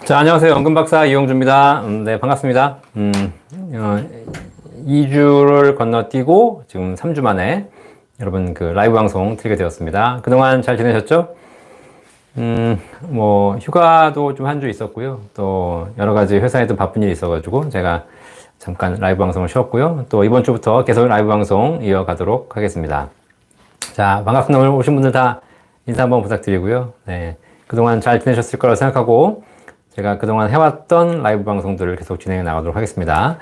자, 안녕하세요. 연금박사 이용주입니다. 네, 반갑습니다. 2주를 건너뛰고 지금 3주 만에 여러분 그 라이브 방송 드리게 되었습니다. 그동안 잘 지내셨죠? 휴가도 좀 한 주 있었고요. 또 여러 가지 회사에도 바쁜 일이 있어가지고 제가 잠깐 라이브 방송을 쉬었고요. 또 이번 주부터 계속 라이브 방송 이어가도록 하겠습니다. 자, 반갑습니다. 오늘 오신 분들 다 인사 한번 부탁드리고요. 네, 그동안 잘 지내셨을 거라고 생각하고 제가 그동안 해왔던 라이브 방송들을 계속 진행해 나가도록 하겠습니다.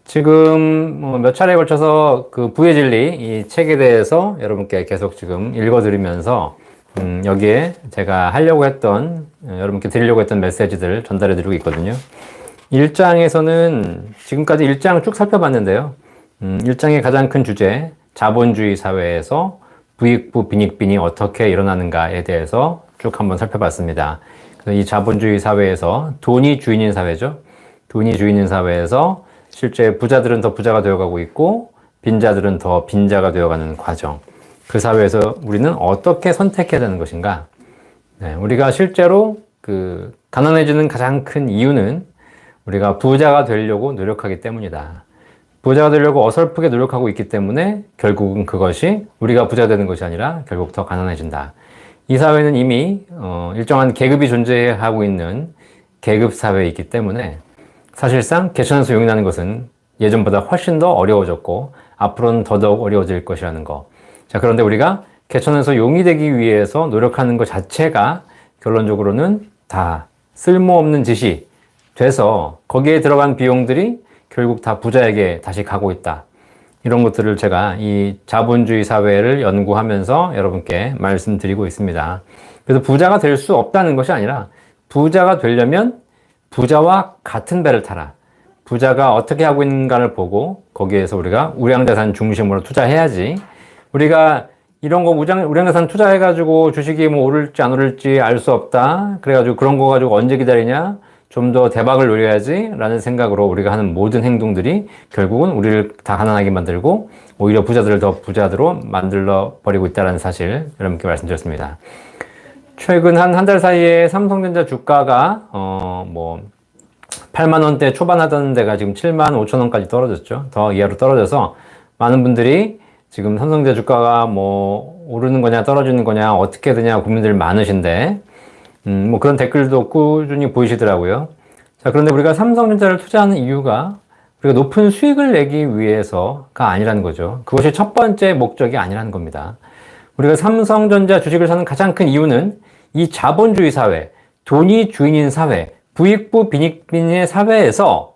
지금 몇 차례에 걸쳐서 그 부의 진리 이 책에 대해서 여러분께 계속 지금 읽어드리면서 여기에 제가 하려고 했던 여러분께 드리려고 했던 메시지들을 전달해 드리고 있거든요. 1장에서는 지금까지 1장 쭉 살펴봤는데요. 1장의 가장 큰 주제 자본주의 사회에서 부익부 빈익빈이 어떻게 일어나는가에 대해서 쭉 한번 살펴봤습니다. 이 자본주의 사회에서 돈이 주인인 사회죠. 돈이 주인인 사회에서 실제 부자들은 더 부자가 되어가고 있고 빈자들은 더 빈자가 되어가는 과정. 그 사회에서 우리는 어떻게 선택해야 되는 것인가? 네, 우리가 실제로 그 가난해지는 가장 큰 이유는 우리가 부자가 되려고 노력하기 때문이다. 부자가 되려고 어설프게 노력하고 있기 때문에 결국은 그것이 우리가 부자 되는 것이 아니라 결국 더 가난해진다. 이 사회는 이미 일정한 계급이 존재하고 있는 계급 사회에 있기 때문에 사실상 개천에서 용이 나는 것은 예전보다 훨씬 더 어려워졌고 앞으로는 더더욱 어려워질 것이라는 거. 자, 그런데 우리가 개천에서 용이 되기 위해서 노력하는 것 자체가 결론적으로는 다 쓸모없는 짓이 돼서 거기에 들어간 비용들이 결국 다 부자에게 다시 가고 있다. 이런 것들을 제가 이 자본주의 사회를 연구하면서 여러분께 말씀드리고 있습니다. 그래서 부자가 될 수 없다는 것이 아니라 부자가 되려면 부자와 같은 배를 타라. 부자가 어떻게 하고 있는가를 보고 거기에서 우리가 우량자산 중심으로 투자해야지. 우리가 이런 거 우량자산 투자해가지고 주식이 뭐 오를지 안 오를지 알 수 없다. 그래가지고 그런 거 가지고 언제 기다리냐? 좀 더 대박을 노려야지 라는 생각으로 우리가 하는 모든 행동들이 결국은 우리를 다 가난하게 만들고 오히려 부자들을 더 부자들로 만들어 버리고 있다는 사실 여러분께 말씀드렸습니다. 최근 한 달 사이에 삼성전자 주가가 8만 원대 초반 하던 데가 지금 7만 5천 원까지 떨어졌죠. 더 이하로 떨어져서 많은 분들이 지금 삼성전자 주가가 오르는 거냐 떨어지는 거냐 어떻게 되냐 고민들 많으신데 그런 댓글도 꾸준히 보이시더라고요. 자, 그런데 우리가 삼성전자를 투자하는 이유가 우리가 높은 수익을 내기 위해서가 아니라는 거죠. 그것이 첫 번째 목적이 아니라는 겁니다. 우리가 삼성전자 주식을 사는 가장 큰 이유는 이 자본주의 사회, 돈이 주인인 사회, 부익부 빈익빈의 사회에서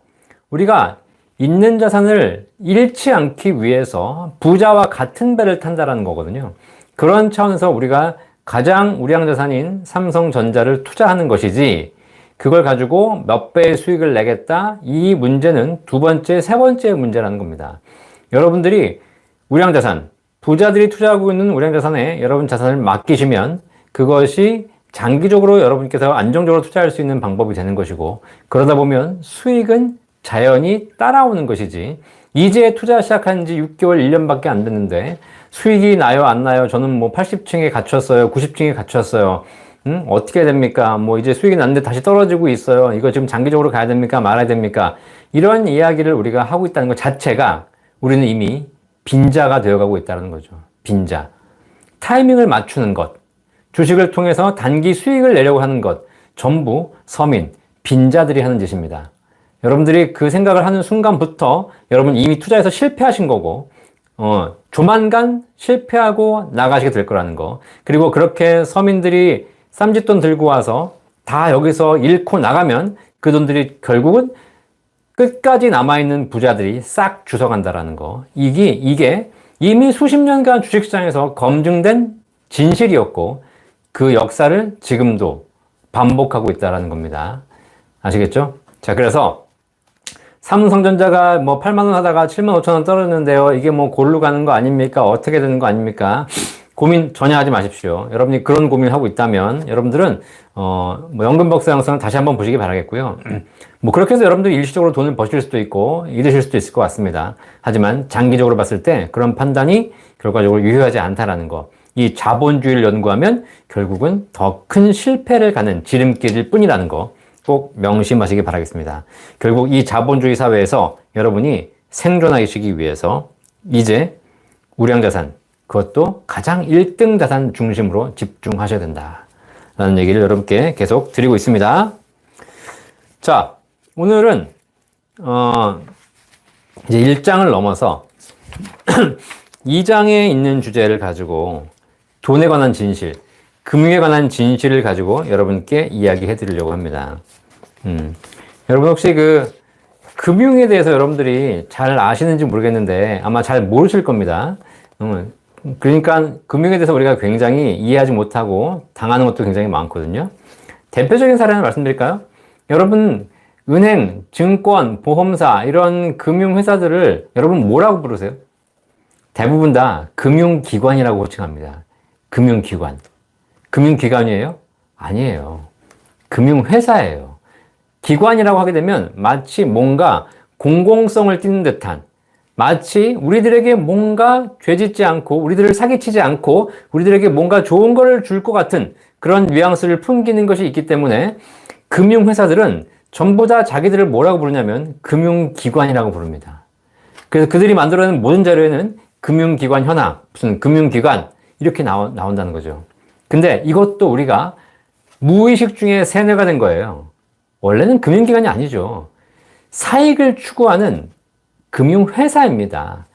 우리가 있는 자산을 잃지 않기 위해서 부자와 같은 배를 탄다라는 거거든요. 그런 차원에서 우리가 가장 우량자산인 삼성전자를 투자하는 것이지 그걸 가지고 몇 배의 수익을 내겠다 이 문제는 두 번째, 세 번째 문제라는 겁니다. 여러분들이 우량자산, 부자들이 투자하고 있는 우량자산에 여러분 자산을 맡기시면 그것이 장기적으로 여러분께서 안정적으로 투자할 수 있는 방법이 되는 것이고 그러다 보면 수익은 자연히 따라오는 것이지 이제 투자 시작한 지 6개월, 1년밖에 안 됐는데 수익이 나요, 안 나요? 저는 80층에 갇혔어요. 90층에 갇혔어요. 어떻게 됩니까? 이제 수익이 났는데 다시 떨어지고 있어요. 이거 지금 장기적으로 가야 됩니까? 말아야 됩니까? 이런 이야기를 우리가 하고 있다는 것 자체가 우리는 이미 빈자가 되어가고 있다는 거죠. 빈자. 타이밍을 맞추는 것. 주식을 통해서 단기 수익을 내려고 하는 것. 전부 서민, 빈자들이 하는 짓입니다. 여러분들이 그 생각을 하는 순간부터 여러분 이미 투자해서 실패하신 거고 조만간 실패하고 나가시게 될 거라는 거. 그리고 그렇게 서민들이 쌈짓돈 들고 와서 다 여기서 잃고 나가면 그 돈들이 결국은 끝까지 남아있는 부자들이 싹 주워간다라는 거. 이게 이미 수십 년간 주식시장에서 검증된 진실이었고 그 역사를 지금도 반복하고 있다는 겁니다. 아시겠죠? 자, 그래서 삼성전자가 8만 원 하다가 7만 5천 원 떨어졌는데요. 이게 골로 가는 거 아닙니까? 어떻게 되는 거 아닙니까? 고민 전혀 하지 마십시오. 여러분이 그런 고민을 하고 있다면 여러분들은 연금박사 영상을 다시 한번 보시기 바라겠고요. 그렇게 해서 여러분들이 일시적으로 돈을 버실 수도 있고 잃으실 수도 있을 것 같습니다. 하지만 장기적으로 봤을 때 그런 판단이 결과적으로 유효하지 않다라는 거. 이 자본주의를 연구하면 결국은 더 큰 실패를 가는 지름길일 뿐이라는 거. 꼭 명심하시기 바라겠습니다. 결국 이 자본주의 사회에서 여러분이 생존하시기 위해서 이제 우량자산, 그것도 가장 1등 자산 중심으로 집중하셔야 된다라는 얘기를 여러분께 계속 드리고 있습니다. 자, 오늘은 이제 1장을 넘어서 2장에 있는 주제를 가지고 돈에 관한 진실, 금융에 관한 진실을 가지고 여러분께 이야기해 드리려고 합니다. 여러분 혹시 금융에 대해서 여러분들이 잘 아시는지 모르겠는데 아마 잘 모르실 겁니다. 그러니까 금융에 대해서 우리가 굉장히 이해하지 못하고 당하는 것도 굉장히 많거든요. 대표적인 사례를 말씀드릴까요? 여러분 은행, 증권, 보험사 이런 금융회사들을 여러분 뭐라고 부르세요? 대부분 다 금융기관이라고 호칭합니다. 금융기관. 금융기관이에요? 아니에요. 금융회사예요. 기관이라고 하게 되면 마치 뭔가 공공성을 띠는 듯한, 마치 우리들에게 뭔가 죄짓지 않고 우리들을 사기치지 않고 우리들에게 뭔가 좋은 거를 줄 것 같은 그런 뉘앙스를 풍기는 것이 있기 때문에 금융회사들은 전부 다 자기들을 뭐라고 부르냐면 금융기관이라고 부릅니다. 그래서 그들이 만들어낸 모든 자료에는 금융기관 현황, 무슨 금융기관 이렇게 나온다는 거죠. 근데 이것도 우리가 무의식 중에 세뇌가 된 거예요. 원래는 금융기관이 아니죠. 사익을 추구하는 금융회사입니다.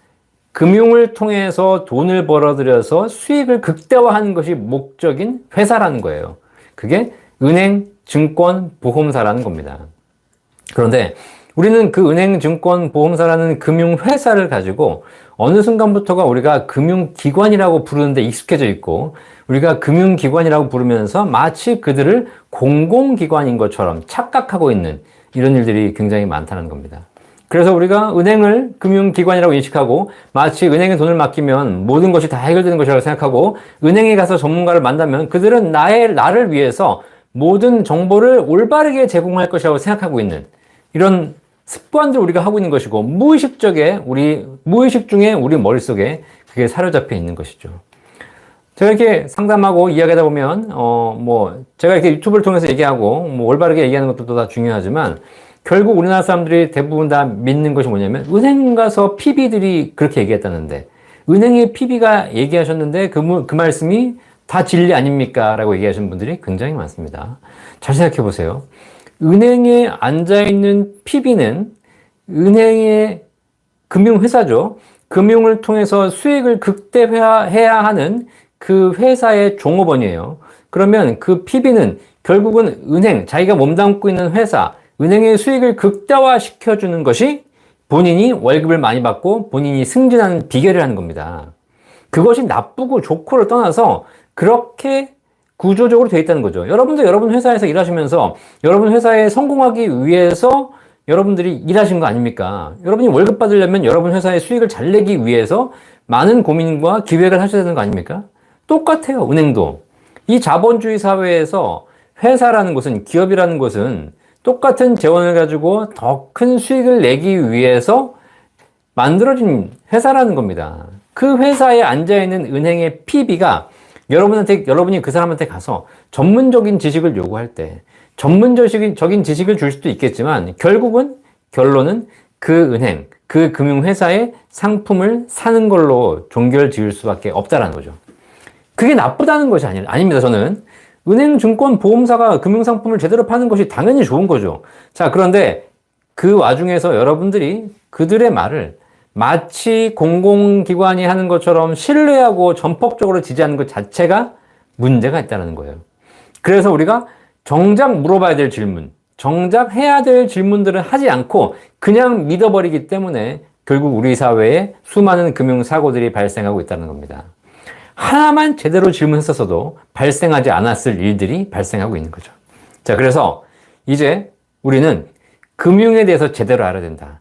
금융을 통해서 돈을 벌어들여서 수익을 극대화하는 것이 목적인 회사라는 거예요. 그게 은행, 증권, 보험사라는 겁니다. 그런데 우리는 그 은행, 증권, 보험사라는 금융회사를 가지고 어느 순간부터가 우리가 금융기관이라고 부르는데 익숙해져 있고 우리가 금융기관이라고 부르면서 마치 그들을 공공기관인 것처럼 착각하고 있는 이런 일들이 굉장히 많다는 겁니다. 그래서 우리가 은행을 금융기관이라고 인식하고 마치 은행에 돈을 맡기면 모든 것이 다 해결되는 것이라고 생각하고 은행에 가서 전문가를 만나면 그들은 나를 위해서 모든 정보를 올바르게 제공할 것이라고 생각하고 있는 이런 습관들을 우리가 하고 있는 것이고 무의식 중에 우리 머릿속에 그게 사로잡혀 있는 것이죠. 제가 이렇게 상담하고 이야기하다 보면 제가 이렇게 유튜브를 통해서 얘기하고 올바르게 얘기하는 것도 다 중요하지만 결국 우리나라 사람들이 대부분 다 믿는 것이 뭐냐면 은행 가서 PB들이 그렇게 얘기했다는데 은행의 PB가 얘기하셨는데 그 말씀이 다 진리 아닙니까? 라고 얘기하시는 분들이 굉장히 많습니다. 잘 생각해 보세요. 은행에 앉아있는 PB는 은행의 금융회사죠. 금융을 통해서 수익을 극대화해야 하는 그 회사의 종업원이에요. 그러면 그 PB는 결국은 은행, 자기가 몸담고 있는 회사, 은행의 수익을 극대화시켜주는 것이 본인이 월급을 많이 받고 본인이 승진하는 비결이라는 겁니다. 그것이 나쁘고 좋고를 떠나서 그렇게 구조적으로 되어 있다는 거죠. 여러분도 여러분 회사에서 일하시면서 여러분 회사에 성공하기 위해서 여러분들이 일하신 거 아닙니까? 여러분이 월급 받으려면 여러분 회사의 수익을 잘 내기 위해서 많은 고민과 기획을 하셔야 되는 거 아닙니까? 똑같아요. 은행도. 이 자본주의 사회에서 회사라는 것은, 기업이라는 것은 똑같은 재원을 가지고 더 큰 수익을 내기 위해서 만들어진 회사라는 겁니다. 그 회사에 앉아있는 은행의 PB가 여러분이 그 사람한테 가서 전문적인 지식을 요구할 때 전문적인 지식을 줄 수도 있겠지만 결론은 그 은행, 그 금융회사의 상품을 사는 걸로 종결 지을 수밖에 없다라는 거죠. 그게 나쁘다는 것이 아닙니다. 저는 은행, 증권, 보험사가 금융상품을 제대로 파는 것이 당연히 좋은 거죠. 자, 그런데 그 와중에서 여러분들이 그들의 말을 마치 공공기관이 하는 것처럼 신뢰하고 전폭적으로 지지하는 것 자체가 문제가 있다는 거예요. 그래서 우리가 정작 물어봐야 될 질문, 정작 해야 될 질문들은 하지 않고 그냥 믿어버리기 때문에 결국 우리 사회에 수많은 금융사고들이 발생하고 있다는 겁니다. 하나만 제대로 질문했었어도 발생하지 않았을 일들이 발생하고 있는 거죠. 자, 그래서 이제 우리는 금융에 대해서 제대로 알아야 된다.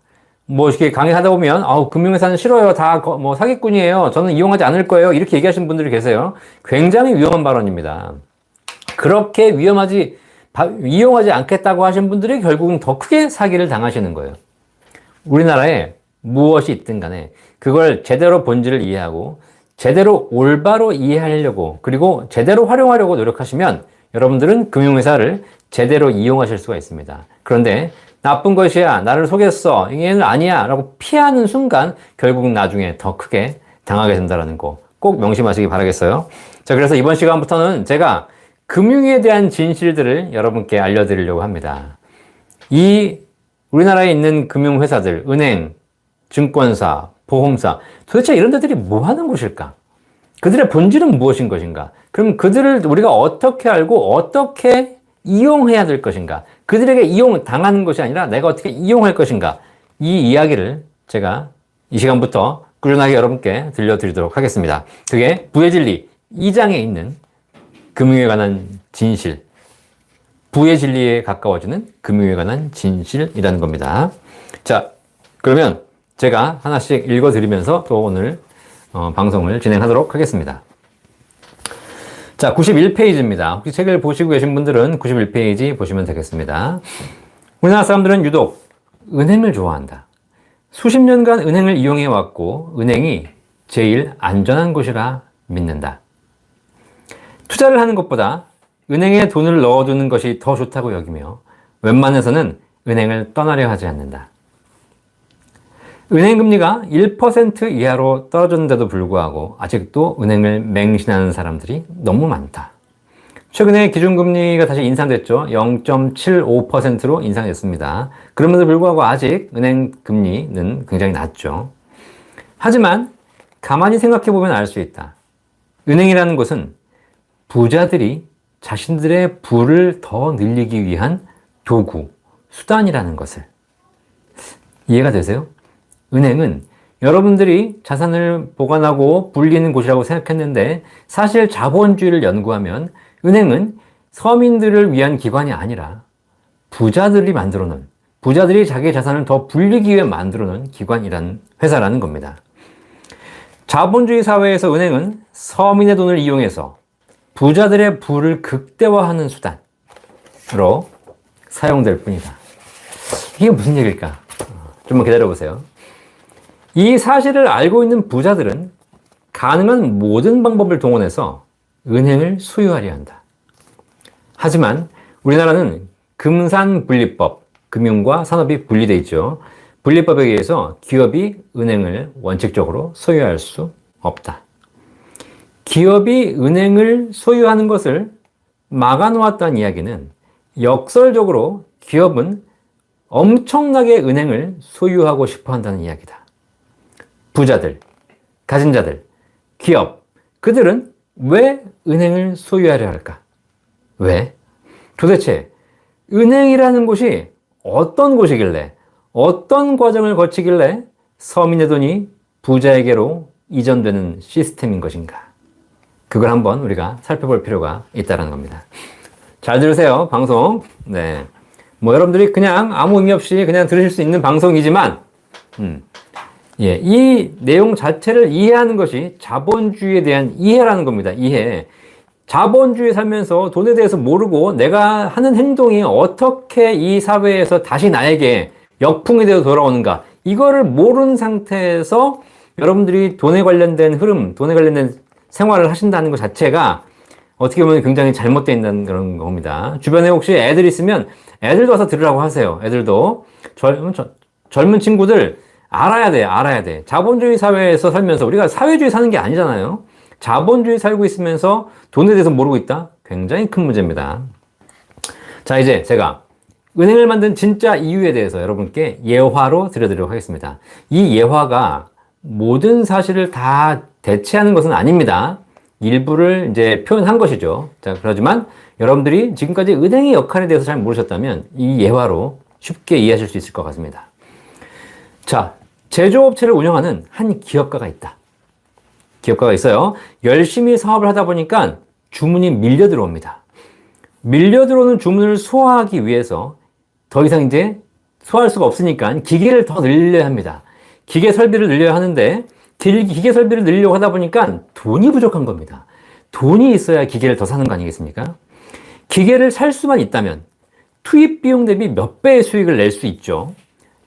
이렇게 강의하다 보면, 금융회사는 싫어요. 다 사기꾼이에요. 저는 이용하지 않을 거예요. 이렇게 얘기하시는 분들이 계세요. 굉장히 위험한 발언입니다. 그렇게 이용하지 않겠다고 하신 분들이 결국은 더 크게 사기를 당하시는 거예요. 우리나라에 무엇이 있든 간에 그걸 제대로 본질을 이해하고 제대로 올바로 이해하려고 그리고 제대로 활용하려고 노력하시면 여러분들은 금융회사를 제대로 이용하실 수가 있습니다. 그런데 나쁜 것이야, 나를 속였어, 이게는 아니야 라고 피하는 순간 결국 나중에 더 크게 당하게 된다는 거 꼭 명심하시기 바라겠어요. 자, 그래서 이번 시간부터는 제가 금융에 대한 진실들을 여러분께 알려드리려고 합니다. 이 우리나라에 있는 금융회사들, 은행, 증권사, 보험사, 도대체 이런 데들이 뭐 하는 곳일까? 그들의 본질은 무엇인 것인가? 그럼 그들을 우리가 어떻게 알고 어떻게 이용해야 될 것인가? 그들에게 이용당하는 것이 아니라 내가 어떻게 이용할 것인가? 이 이야기를 제가 이 시간부터 꾸준하게 여러분께 들려드리도록 하겠습니다. 그게 부의 진리 2장에 있는 금융에 관한 진실, 부의 진리에 가까워지는 금융에 관한 진실이라는 겁니다. 자, 그러면 제가 하나씩 읽어드리면서 또 오늘 방송을 진행하도록 하겠습니다. 자, 91페이지입니다. 혹시 책을 보시고 계신 분들은 91페이지 보시면 되겠습니다. 우리나라 사람들은 유독 은행을 좋아한다. 수십 년간 은행을 이용해 왔고 은행이 제일 안전한 곳이라 믿는다. 투자를 하는 것보다 은행에 돈을 넣어두는 것이 더 좋다고 여기며 웬만해서는 은행을 떠나려 하지 않는다. 은행 금리가 1% 이하로 떨어졌는데도 불구하고 아직도 은행을 맹신하는 사람들이 너무 많다. 최근에 기준금리가 다시 인상됐죠. 0.75%로 인상됐습니다. 그럼에도 불구하고 아직 은행 금리는 굉장히 낮죠. 하지만 가만히 생각해보면 알 수 있다. 은행이라는 곳은 부자들이 자신들의 부를 더 늘리기 위한 도구, 수단이라는 것을. 이해가 되세요? 은행은 여러분들이 자산을 보관하고 불리는 곳이라고 생각했는데 사실 자본주의를 연구하면 은행은 서민들을 위한 기관이 아니라 부자들이 만들어 놓은, 부자들이 자기의 자산을 더 불리기 위해 만들어 놓은 기관이라는 회사라는 겁니다. 자본주의 사회에서 은행은 서민의 돈을 이용해서 부자들의 부를 극대화하는 수단으로 사용될 뿐이다. 이게 무슨 얘기일까? 좀만 기다려보세요. 이 사실을 알고 있는 부자들은 가능한 모든 방법을 동원해서 은행을 소유하려 한다. 하지만 우리나라는 금산분리법, 금융과 산업이 분리되어 있죠. 분리법에 의해서 기업이 은행을 원칙적으로 소유할 수 없다. 기업이 은행을 소유하는 것을 막아놓았다는 이야기는 역설적으로 기업은 엄청나게 은행을 소유하고 싶어 한다는 이야기다. 부자들, 가진 자들, 기업, 그들은 왜 은행을 소유하려 할까? 왜? 도대체 은행이라는 곳이 어떤 곳이길래, 어떤 과정을 거치길래 서민의 돈이 부자에게로 이전되는 시스템인 것인가? 그걸 한번 우리가 살펴볼 필요가 있다는 겁니다. 잘 들으세요, 방송. 네. 뭐 여러분들이 그냥 아무 의미 없이 그냥 들으실 수 있는 방송이지만, 예, 이 내용 자체를 이해하는 것이 자본주의에 대한 이해라는 겁니다. 이해. 자본주의에 살면서 돈에 대해서 모르고 내가 하는 행동이 어떻게 이 사회에서 다시 나에게 역풍이 되어 돌아오는가. 이거를 모르는 상태에서 여러분들이 돈에 관련된 흐름, 돈에 관련된 생활을 하신다는 것 자체가 어떻게 보면 굉장히 잘못되어 있는 그런 겁니다. 주변에 혹시 애들 있으면 애들도 와서 들으라고 하세요. 애들도. 젊은 친구들 알아야 돼, 알아야 돼. 자본주의 사회에서 살면서 우리가 사회주의 사는 게 아니잖아요. 자본주의 살고 있으면서 돈에 대해서 모르고 있다? 굉장히 큰 문제입니다. 자, 이제 제가 은행을 만든 진짜 이유에 대해서 여러분께 예화로 들려드리도록 하겠습니다. 이 예화가 모든 사실을 다 대체하는 것은 아닙니다. 일부를 이제 표현한 것이죠. 자, 그렇지만 여러분들이 지금까지 은행의 역할에 대해서 잘 모르셨다면 이 예화로 쉽게 이해하실 수 있을 것 같습니다. 자, 제조업체를 운영하는 한 기업가가 있다. 기업가가 있어요. 열심히 사업을 하다 보니까 주문이 밀려 들어옵니다. 밀려 들어오는 주문을 소화하기 위해서 더 이상 이제 소화할 수가 없으니까 기계를 더 늘려야 합니다. 기계 설비를 늘려야 하는데 기계 설비를 늘리려고 하다 보니까 돈이 부족한 겁니다. 돈이 있어야 기계를 더 사는 거 아니겠습니까? 기계를 살 수만 있다면 투입 비용 대비 몇 배의 수익을 낼 수 있죠.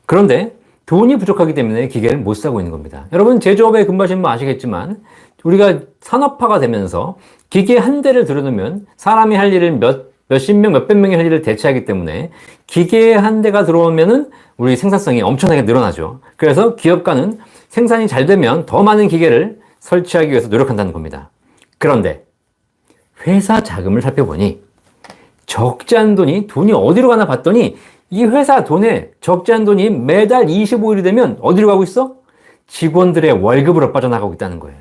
그런데 돈이 부족하기 때문에 기계를 못 사고 있는 겁니다. 여러분 제조업에 근무하시는 분 아시겠지만 우리가 산업화가 되면서 기계 한 대를 들여놓으면 사람이 할 일을 몇 몇십 명, 몇백 명의 할 일을 대체하기 때문에 기계 한 대가 들어오면은 우리 생산성이 엄청나게 늘어나죠. 그래서 기업가는 생산이 잘 되면 더 많은 기계를 설치하기 위해서 노력한다는 겁니다. 그런데 회사 자금을 살펴보니 적지 않은 돈이 어디로 가나 봤더니 이 회사 돈에 적지 않은 돈이 매달 25일이 되면 어디로 가고 있어? 직원들의 월급으로 빠져나가고 있다는 거예요.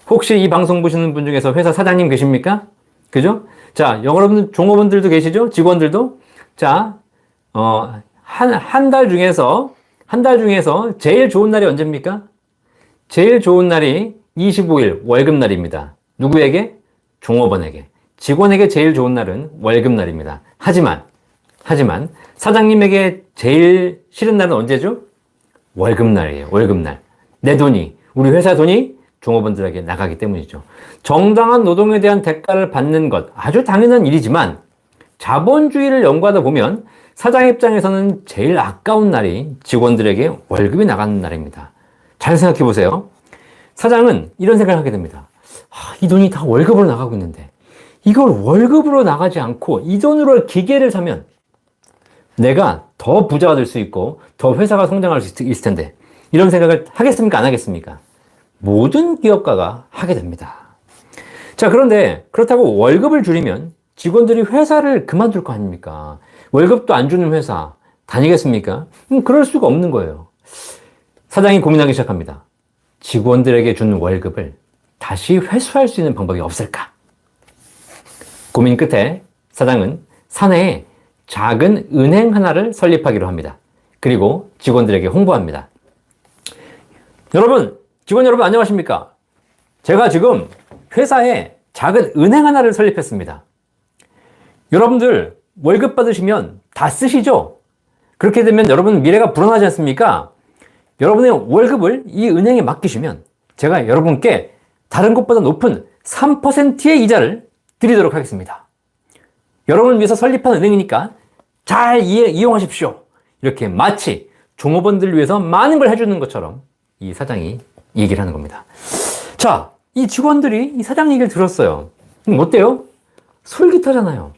혹시 이 방송 보시는 분 중에서 회사 사장님 계십니까? 그죠? 자, 여러분 종업원들도 계시죠? 직원들도? 자, 한 달 중에서 제일 좋은 날이 언제입니까? 제일 좋은 날이 25일 월급날입니다. 누구에게? 종업원에게. 직원에게 제일 좋은 날은 월급날입니다. 하지만 사장님에게 제일 싫은 날은 언제죠? 월급날이에요. 월급날. 내 돈이, 우리 회사 돈이 종업원들에게 나가기 때문이죠. 정당한 노동에 대한 대가를 받는 것, 아주 당연한 일이지만 자본주의를 연구하다 보면 사장 입장에서는 제일 아까운 날이 직원들에게 월급이 나가는 날입니다. 잘 생각해 보세요. 사장은 이런 생각을 하게 됩니다. 이 돈이 다 월급으로 나가고 있는데 이걸 월급으로 나가지 않고 이 돈으로 기계를 사면 내가 더 부자가 될 수 있고 더 회사가 성장할 수 있을 텐데 이런 생각을 하겠습니까? 안 하겠습니까? 모든 기업가가 하게 됩니다. 자, 그런데 그렇다고 월급을 줄이면 직원들이 회사를 그만둘 거 아닙니까? 월급도 안 주는 회사 다니겠습니까? 그럴 수가 없는 거예요. 사장이 고민하기 시작합니다. 직원들에게 주는 월급을 다시 회수할 수 있는 방법이 없을까? 고민 끝에 사장은 사내에 작은 은행 하나를 설립하기로 합니다. 그리고 직원들에게 홍보합니다. 직원 여러분 안녕하십니까? 제가 지금 회사에 작은 은행 하나를 설립했습니다. 여러분들 월급 받으시면 다 쓰시죠? 그렇게 되면 여러분 미래가 불안하지 않습니까? 여러분의 월급을 이 은행에 맡기시면 제가 여러분께 다른 곳보다 높은 3%의 이자를 드리도록 하겠습니다. 여러분을 위해서 설립한 은행이니까 잘 이용하십시오. 이렇게 마치 종업원들을 위해서 많은 걸 해주는 것처럼 이 사장이 얘기를 하는 겁니다. 자, 이 직원들이 이 사장 얘기를 들었어요. 어때요? 솔깃하잖아요.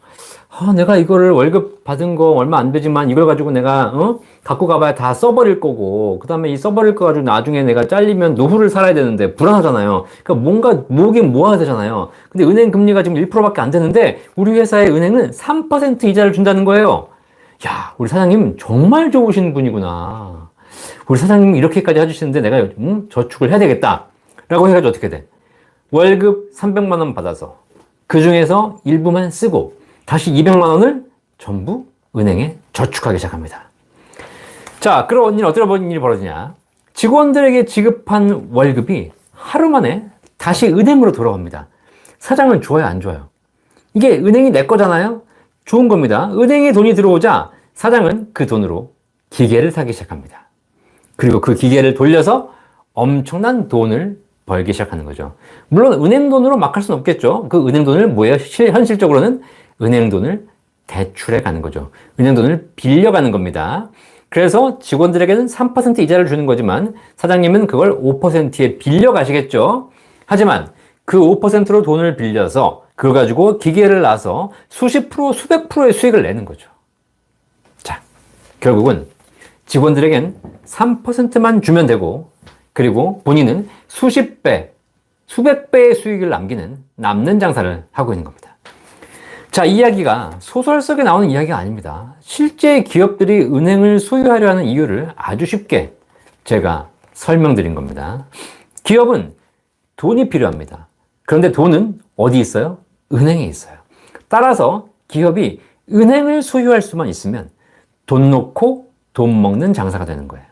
내가 이거를 월급 받은 거 얼마 안 되지만 이걸 가지고 내가 갖고 가봐야 다 써버릴 거고 그 다음에 이 써버릴 거 가지고 나중에 내가 잘리면 노후를 살아야 되는데 불안하잖아요. 그러니까 뭔가 모으긴 모아야 되잖아요. 근데 은행 금리가 지금 1%밖에 안 되는데 우리 회사의 은행은 3% 이자를 준다는 거예요. 야, 우리 사장님 정말 좋으신 분이구나. 우리 사장님이 이렇게까지 해주시는데 내가 저축을 해야 되겠다 라고 해가지고 어떻게 돼? 월급 300만 원 받아서 그 중에서 일부만 쓰고 다시 200만 원을 전부 은행에 저축하기 시작합니다. 자, 그런 일 어떤 일이 벌어지냐? 직원들에게 지급한 월급이 하루 만에 다시 은행으로 돌아옵니다. 사장은 좋아요, 안 좋아요? 이게 은행이 내 거잖아요? 좋은 겁니다. 은행에 돈이 들어오자 사장은 그 돈으로 기계를 사기 시작합니다. 그리고 그 기계를 돌려서 엄청난 돈을 벌기 시작하는 거죠. 물론 은행 돈으로 막 할 수는 없겠죠. 그 은행 돈을 뭐예요? 현실적으로는 은행 돈을 대출해 가는 거죠. 은행 돈을 빌려가는 겁니다. 그래서 직원들에게는 3% 이자를 주는 거지만 사장님은 그걸 5%에 빌려 가시겠죠. 하지만 그 5%로 돈을 빌려서 그걸 가지고 기계를 놔서 수십 프로, 수백 프로의 수익을 내는 거죠. 자, 결국은 직원들에겐 3%만 주면 되고 그리고 본인은 수십 배, 수백 배의 수익을 남는 장사를 하고 있는 겁니다. 자, 이 이야기가 소설 속에 나오는 이야기가 아닙니다. 실제 기업들이 은행을 소유하려 하는 이유를 아주 쉽게 제가 설명드린 겁니다. 기업은 돈이 필요합니다. 그런데 돈은 어디 있어요? 은행에 있어요. 따라서 기업이 은행을 소유할 수만 있으면 돈 놓고 돈 먹는 장사가 되는 거예요.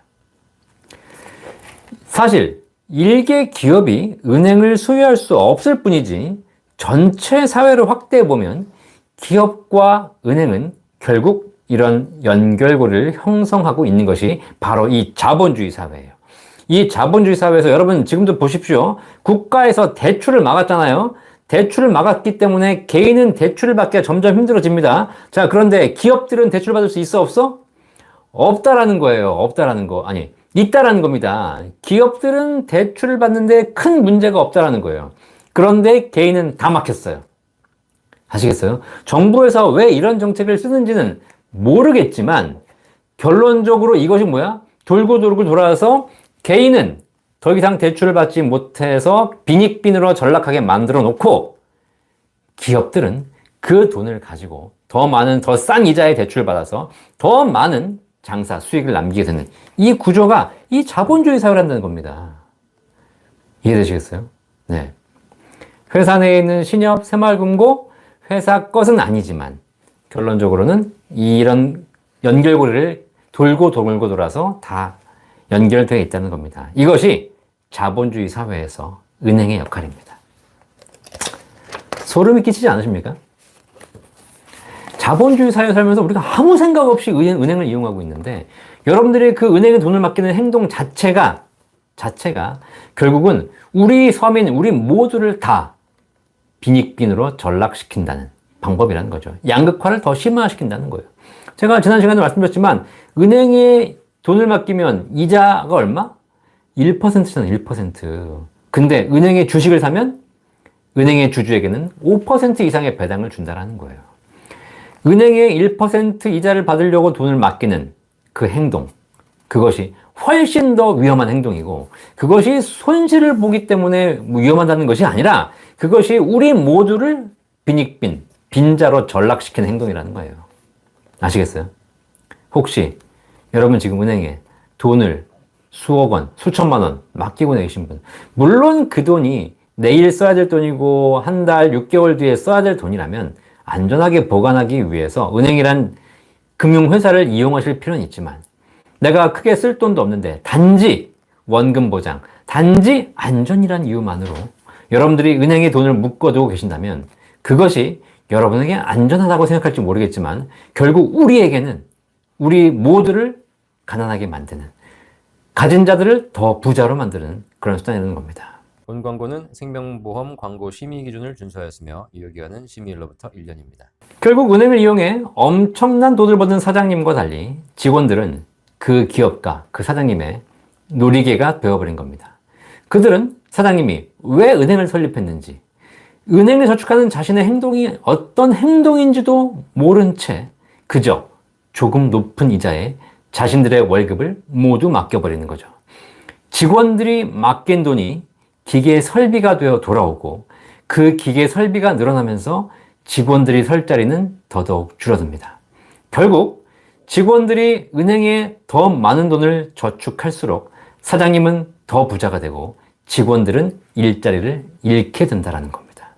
사실 일개 기업이 은행을 소유할 수 없을 뿐이지 전체 사회를 확대해 보면 기업과 은행은 결국 이런 연결고리를 형성하고 있는 것이 바로 이 자본주의 사회예요. 이 자본주의 사회에서 여러분 지금도 보십시오. 국가에서 대출을 막았잖아요. 대출을 막았기 때문에 개인은 대출을 받기가 점점 힘들어집니다. 자, 그런데 기업들은 대출 받을 수 있어 없어? 없다라는 거예요. 없다라는 거. 아니, 있다라는 겁니다. 기업들은 대출을 받는데 큰 문제가 없다라는 거예요. 그런데 개인은 다 막혔어요. 아시겠어요? 정부에서 왜 이런 정책을 쓰는지는 모르겠지만 결론적으로 이것이 뭐야? 돌고 돌고 돌아서 개인은 더 이상 대출을 받지 못해서 빈익빈으로 전락하게 만들어 놓고 기업들은 그 돈을 가지고 더 많은 더 싼 이자에 대출을 받아서 더 많은 장사 수익을 남기게 되는 이 구조가 이 자본주의 사회라는 겁니다. 이해되시겠어요? 네. 회사 내에 있는 신협, 새마을금고 회사 것은 아니지만 결론적으로는 이런 연결고리를 돌고 돌고 돌아서 다 연결되어 있다는 겁니다. 이것이 자본주의 사회에서 은행의 역할입니다. 소름이 끼치지 않으십니까? 자본주의 사회에 살면서 우리가 아무 생각 없이 은행을 이용하고 있는데 여러분들이 그 은행에 돈을 맡기는 행동 자체가 결국은 우리 서민, 우리 모두를 다 빈익빈으로 전락시킨다는 방법이라는 거죠. 양극화를 더 심화시킨다는 거예요. 제가 지난 시간에 말씀드렸지만 은행에 돈을 맡기면 이자가 얼마? 1%잖아요. 1%. 근데 은행에 주식을 사면 은행의 주주에게는 5% 이상의 배당을 준다는 거예요. 은행에 1% 이자를 받으려고 돈을 맡기는 그 행동, 그것이 훨씬 더 위험한 행동이고 그것이 손실을 보기 때문에 위험하다는 것이 아니라 그것이 우리 모두를 빈익빈, 빈자로 전락시키는 행동이라는 거예요. 아시겠어요? 혹시 여러분 지금 은행에 돈을 수억 원, 수천만 원 맡기고 계신 분, 물론 그 돈이 내일 써야 될 돈이고 한 달, 6개월 뒤에 써야 될 돈이라면 안전하게 보관하기 위해서 은행이란 금융회사를 이용하실 필요는 있지만 내가 크게 쓸 돈도 없는데 단지 원금 보장, 단지 안전이란 이유만으로 여러분들이 은행에 돈을 묶어두고 계신다면 그것이 여러분에게 안전하다고 생각할지 모르겠지만 결국 우리에게는 우리 모두를 가난하게 만드는 가진 자들을 더 부자로 만드는 그런 수단이라는 겁니다. 본 광고는 생명보험 광고 심의 기준을 준수하였으며 유효기간은 심의일로부터 1년입니다. 결국 은행을 이용해 엄청난 돈을 버는 사장님과 달리 직원들은 그 기업가, 그 사장님의 놀이개가 되어버린 겁니다. 그들은 사장님이 왜 은행을 설립했는지, 은행에 저축하는 자신의 행동이 어떤 행동인지도 모른 채 그저 조금 높은 이자에 자신들의 월급을 모두 맡겨버리는 거죠. 직원들이 맡긴 돈이 기계 설비가 되어 돌아오고 그 기계 설비가 늘어나면서 직원들이 설 자리는 더더욱 줄어듭니다. 결국 직원들이 은행에 더 많은 돈을 저축할수록 사장님은 더 부자가 되고 직원들은 일자리를 잃게 된다는 겁니다.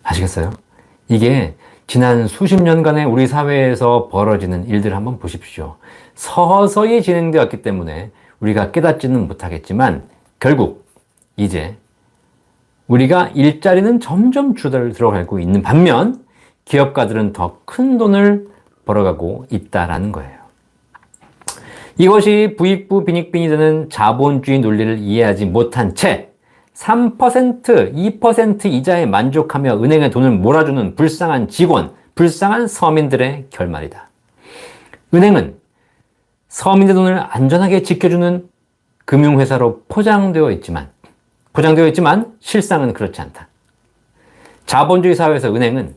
아시겠어요? 이게 지난 수십 년간의 우리 사회에서 벌어지는 일들을 한번 보십시오. 서서히 진행되었기 때문에 우리가 깨닫지는 못하겠지만 결국 이제 우리가 일자리는 점점 줄어들어가고 있는 반면 기업가들은 더 큰 돈을 벌어가고 있다라는 거예요. 이것이 부익부 빈익빈이 되는 자본주의 논리를 이해하지 못한 채 3%, 2% 이자에 만족하며 은행에 돈을 몰아주는 불쌍한 직원, 불쌍한 서민들의 결말이다. 은행은 서민의 돈을 안전하게 지켜주는 금융회사로 포장되어 있지만 실상은 그렇지 않다. 자본주의 사회에서 은행은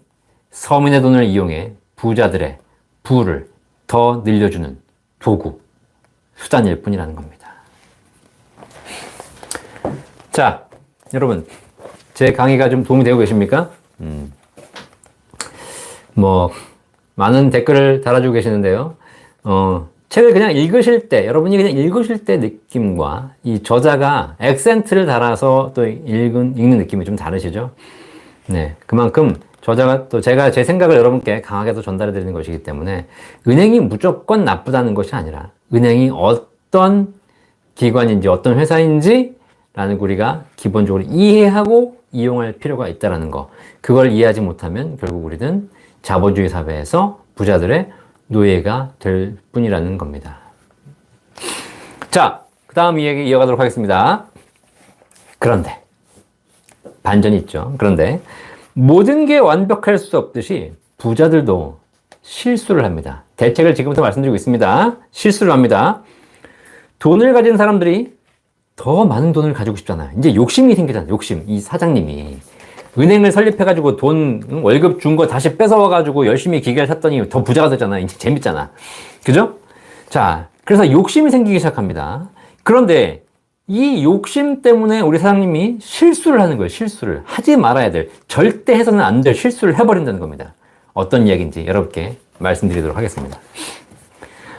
서민의 돈을 이용해 부자들의 부를 더 늘려주는 도구, 수단일 뿐이라는 겁니다. 자, 여러분, 제 강의가 좀 도움이 되고 계십니까? 많은 댓글을 달아주고 계시는데요. 책을 그냥 읽으실 때, 여러분이 그냥 읽으실 때 느낌과 이 저자가 액센트를 달아서 또 읽는 느낌이 좀 다르시죠? 네. 그만큼 저자가 또 제가 제 생각을 여러분께 강하게 또 전달해 드리는 것이기 때문에 은행이 무조건 나쁘다는 것이 아니라 은행이 어떤 기관인지 어떤 회사인지 라는 우리가 기본적으로 이해하고 이용할 필요가 있다는 거. 그걸 이해하지 못하면 결국 우리는 자본주의 사회에서 부자들의 노예가 될 뿐이라는 겁니다. 자, 그 다음 이야기 이어가도록 하겠습니다. 그런데 반전이 있죠. 그런데 모든 게 완벽할 수 없듯이 부자들도 실수를 합니다. 대책을 지금부터 말씀드리고 있습니다. 실수를 합니다. 돈을 가진 사람들이 더 많은 돈을 가지고 싶잖아요. 이제 욕심이 생기잖아요. 욕심. 이 사장님이 은행을 설립해가지고 돈, 월급 준 거 다시 뺏어와가지고 열심히 기계를 샀더니 더 부자가 되잖아. 이제 재밌잖아. 그죠? 자, 그래서 욕심이 생기기 시작합니다. 그런데 이 욕심 때문에 우리 사장님이 실수를 하는 거예요. 실수를. 하지 말아야 될, 절대 해서는 안 될 실수를 해버린다는 겁니다. 어떤 이야기인지 여러분께 말씀드리도록 하겠습니다.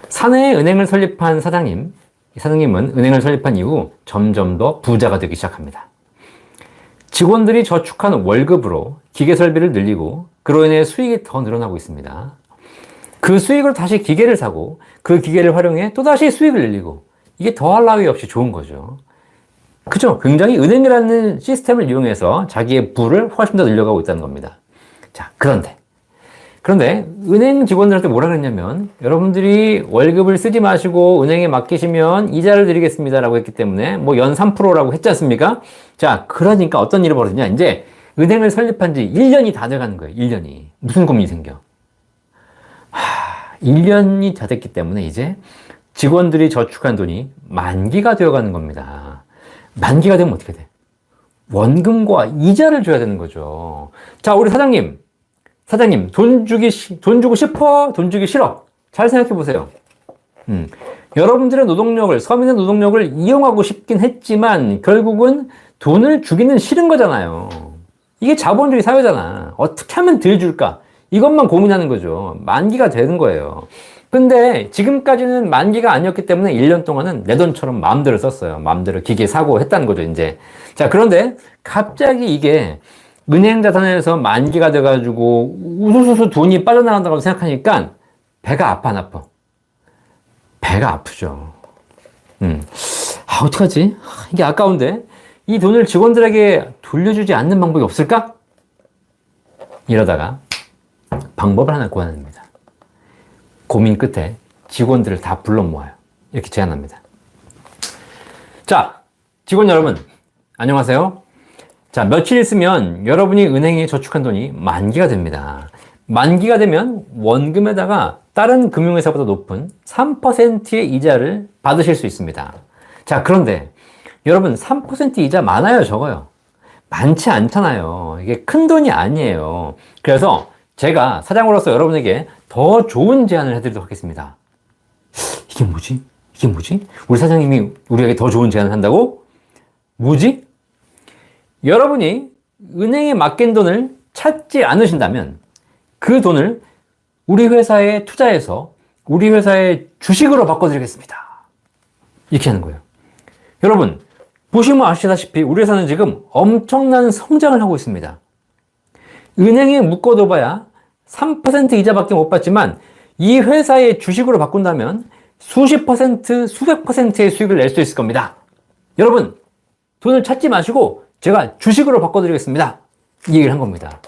사내에 은행을 설립한 사장님, 이 사장님은 은행을 설립한 이후 점점 더 부자가 되기 시작합니다. 직원들이 저축한 월급으로 기계 설비를 늘리고 그로 인해 수익이 더 늘어나고 있습니다. 그 수익으로 다시 기계를 사고 그 기계를 활용해 또다시 수익을 늘리고 이게 더할 나위 없이 좋은 거죠. 그죠? 굉장히 은행이라는 시스템을 이용해서 자기의 부를 훨씬 더 늘려가고 있다는 겁니다. 자, 그런데 은행 직원들한테 뭐라 그랬냐면 여러분들이 월급을 쓰지 마시고 은행에 맡기시면 이자를 드리겠습니다 라고 했기 때문에 뭐 연 3%라고 했지 않습니까? 자, 그러니까 어떤 일이 벌어지냐. 이제 은행을 설립한 지 1년이 다 돼가는 거예요. 1년이. 무슨 고민이 생겨? 1년이 다 됐기 때문에 이제 직원들이 저축한 돈이 만기가 되어가는 겁니다. 만기가 되면 어떻게 돼? 원금과 이자를 줘야 되는 거죠. 자, 우리 사장님, 돈 주고 싶어? 돈 주기 싫어? 잘 생각해 보세요. 여러분들의 노동력을, 서민의 노동력을 이용하고 싶긴 했지만, 결국은 돈을 주기는 싫은 거잖아요. 이게 자본주의 사회잖아. 어떻게 하면 덜 줄까? 이것만 고민하는 거죠. 만기가 되는 거예요. 근데 지금까지는 만기가 아니었기 때문에 1년 동안은 내 돈처럼 마음대로 썼어요. 마음대로 기계 사고 했다는 거죠, 이제. 자, 그런데 갑자기 이게 은행 자산에서 만기가 돼가지고 우수수수 돈이 빠져나간다고 생각하니까 배가 아파, 안 아파? 배가 아프죠. 어떡하지? 이게 아까운데? 이 돈을 직원들에게 돌려주지 않는 방법이 없을까? 이러다가 방법을 하나 고안합니다. 고민 끝에 직원들을 다 불러 모아요. 이렇게 제안합니다. 자, 직원 여러분, 안녕하세요. 자, 며칠 있으면 여러분이 은행에 저축한 돈이 만기가 됩니다. 만기가 되면 원금에다가 다른 금융회사보다 높은 3%의 이자를 받으실 수 있습니다. 자, 그런데 여러분 3% 이자 많아요, 적어요? 많지 않잖아요. 이게 큰 돈이 아니에요. 그래서 제가 사장으로서 여러분에게 더 좋은 제안을 해드리도록 하겠습니다. 이게 뭐지? 우리 사장님이 우리에게 더 좋은 제안을 한다고? 뭐지? 여러분이 은행에 맡긴 돈을 찾지 않으신다면 그 돈을 우리 회사에 투자해서 우리 회사의 주식으로 바꿔드리겠습니다. 이렇게 하는 거예요. 여러분, 보시면 아시다시피 우리 회사는 지금 엄청난 성장을 하고 있습니다. 은행에 묶어둬봐야 3% 이자밖에 못 받지만 이 회사의 주식으로 바꾼다면 수십 퍼센트, 수백 퍼센트의 수익을 낼 수 있을 겁니다. 여러분, 돈을 찾지 마시고 제가 주식으로 바꿔드리겠습니다. 이 얘기를 한 겁니다.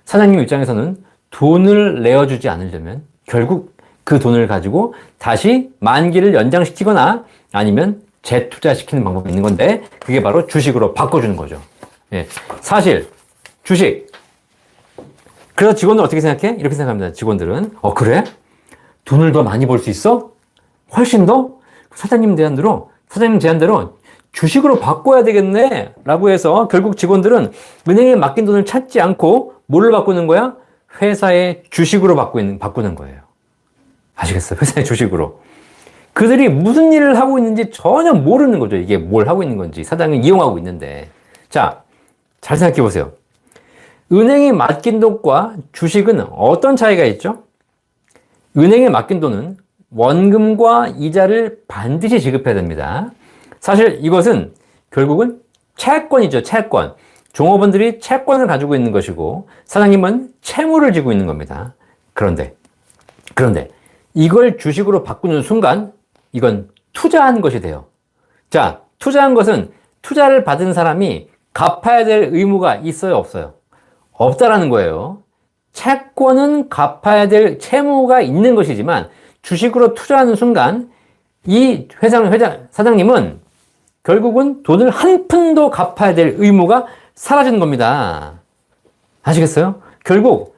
사장님 입장에서는 돈을 내어주지 않으려면 결국 그 돈을 가지고 다시 만기를 연장시키거나 아니면 재투자시키는 방법이 있는 건데 그게 바로 주식으로 바꿔주는 거죠. 예, 사실 주식. 그래서 직원들 어떻게 생각해? 이렇게 생각합니다. 직원들은 그래? 돈을 더 많이 벌 수 있어? 훨씬 더? 사장님 제안대로 주식으로 바꿔야 되겠네 라고 해서 결국 직원들은 은행에 맡긴 돈을 찾지 않고 뭘로 바꾸는 거야? 회사의 주식으로 바꾸는 거예요. 아시겠어요? 회사의 주식으로. 그들이 무슨 일을 하고 있는지 전혀 모르는 거죠. 이게 뭘 하고 있는 건지. 사장이 이용하고 있는데. 자, 잘 생각해 보세요. 은행에 맡긴 돈과 주식은 어떤 차이가 있죠? 은행에 맡긴 돈은 원금과 이자를 반드시 지급해야 됩니다. 사실 이것은 결국은 채권이죠. 채권. 종업원들이 채권을 가지고 있는 것이고 사장님은 채무를 지고 있는 겁니다. 그런데 이걸 주식으로 바꾸는 순간 이건 투자한 것이 돼요. 자, 투자한 것은 투자를 받은 사람이 갚아야 될 의무가 있어요, 없어요? 없다라는 거예요. 채권은 갚아야 될 채무가 있는 것이지만 주식으로 투자하는 순간 이 사장님은 결국은 돈을 한 푼도 갚아야 될 의무가 사라지는 겁니다. 아시겠어요? 결국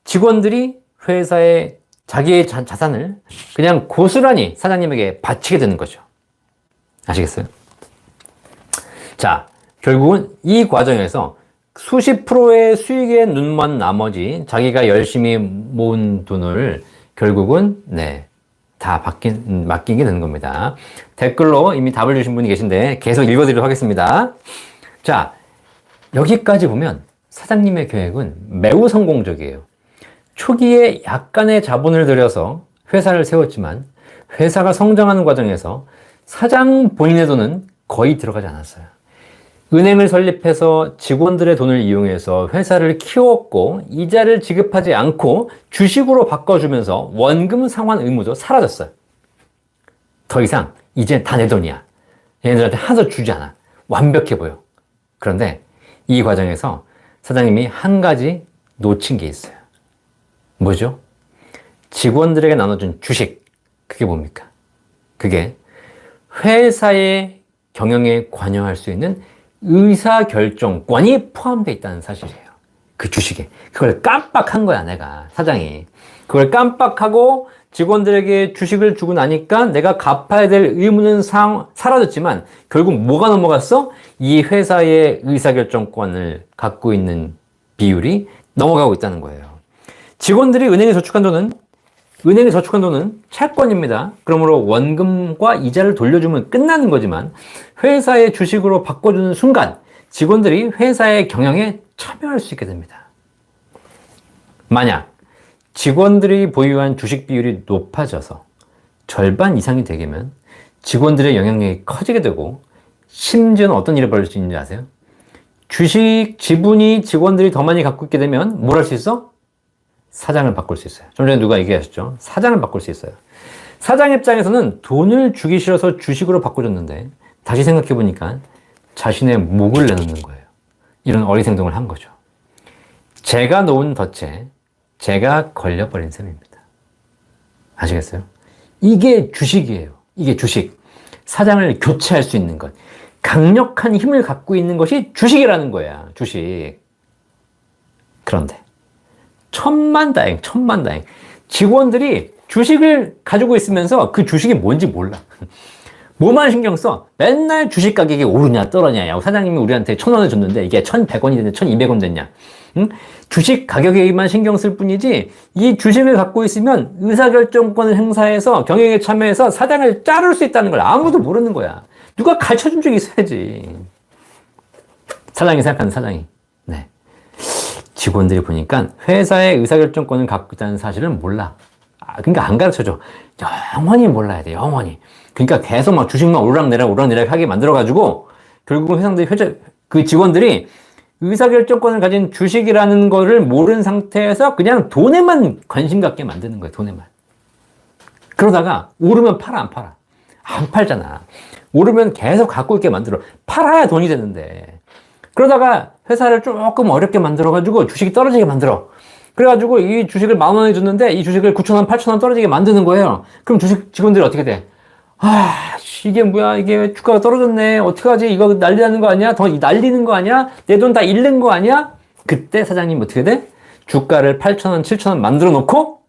직원들이 회사의 자기의 자산을 그냥 고스란히 사장님에게 바치게 되는 거죠. 아시겠어요? 자, 결국은 이 과정에서 수십 프로의 수익에 눈먼 나머지 자기가 열심히 모은 돈을 결국은 다 맡기게 되는 겁니다. 댓글로 이미 답을 주신 분이 계신데 계속 읽어드리도록 하겠습니다. 자, 여기까지 보면 사장님의 계획은 매우 성공적이에요. 초기에 약간의 자본을 들여서 회사를 세웠지만 회사가 성장하는 과정에서 사장 본인의 돈은 거의 들어가지 않았어요. 은행을 설립해서 직원들의 돈을 이용해서 회사를 키웠고 이자를 지급하지 않고 주식으로 바꿔주면서 원금 상환 의무도 사라졌어요. 더 이상 이제 다 내 돈이야. 얘네들한테 하나도 주지 않아. 완벽해 보여. 그런데 이 과정에서 사장님이 한 가지 놓친 게 있어요. 뭐죠? 직원들에게 나눠준 주식. 그게 뭡니까? 그게 회사의 경영에 관여할 수 있는 의사결정권이 포함되어 있다는 사실이에요. 그 주식에. 그걸 깜빡한 거야, 내가. 사장이. 그걸 깜빡하고 직원들에게 주식을 주고 나니까 내가 갚아야 될 의무는 사라졌지만 결국 뭐가 넘어갔어? 이 회사의 의사결정권을 갖고 있는 비율이 넘어가고 있다는 거예요. 직원들이 은행에 저축한 돈은 채권입니다. 그러므로 원금과 이자를 돌려주면 끝나는 거지만 회사의 주식으로 바꿔주는 순간 직원들이 회사의 경영에 참여할 수 있게 됩니다. 만약 직원들이 보유한 주식 비율이 높아져서 절반 이상이 되면 직원들의 영향력이 커지게 되고 심지어는 어떤 일이 벌어질 수 있는지 아세요? 주식 지분이 직원들이 더 많이 갖고 있게 되면 뭘 할 수 있어? 사장을 바꿀 수 있어요. 좀 전에 누가 얘기하셨죠? 사장을 바꿀 수 있어요. 사장 입장에서는 돈을 주기 싫어서 주식으로 바꿔줬는데 다시 생각해보니까 자신의 목을 내놓는 거예요. 이런 어리생동을 한 거죠. 제가 놓은 덫에 제가 걸려버린 셈입니다. 아시겠어요? 이게 주식이에요. 이게 주식. 사장을 교체할 수 있는 것. 강력한 힘을 갖고 있는 것이 주식이라는 거야. 주식. 그런데 천만다행. 직원들이 주식을 가지고 있으면서 그 주식이 뭔지 몰라. 뭐만 신경 써? 맨날 주식 가격이 오르냐 떨어냐. 야, 사장님이 우리한테 1,000원을 줬는데 이게 1,100원이 됐냐 1,200원 됐냐. 응? 주식 가격에만 신경 쓸 뿐이지 이 주식을 갖고 있으면 의사결정권을 행사해서 경영에 참여해서 사장을 자를 수 있다는 걸 아무도 모르는 거야. 누가 가르쳐준 적이 있어야지. 사장이 생각하는 사장이. 네. 직원들이 보니까 회사의 의사결정권을 갖고 있다는 사실을 몰라. 그러니까 안 가르쳐줘. 영원히 몰라야 돼, 영원히. 그러니까 계속 막 주식만 오르락내리락 하게 만들어가지고 결국은 그 직원들이 의사결정권을 가진 주식이라는 거를 모르는 상태에서 그냥 돈에만 관심 갖게 만드는 거예요, 돈에만. 그러다가 오르면 팔아, 안 팔아? 안 팔잖아. 오르면 계속 갖고 있게 만들어. 팔아야 돈이 되는데. 그러다가 회사를 조금 어렵게 만들어가지고 주식이 떨어지게 만들어. 그래가지고 이 주식을 10,000원에 줬는데 이 주식을 9,000원, 8,000원 떨어지게 만드는 거예요. 그럼 주식 직원들이 어떻게 돼? 이게 뭐야? 이게 주가가 떨어졌네. 어떡하지? 이거 난리 나는 거 아니야? 더 날리는 거 아니야? 내 돈 다 잃는 거 아니야? 그때 사장님 어떻게 돼? 주가를 8,000원, 7,000원 만들어 놓고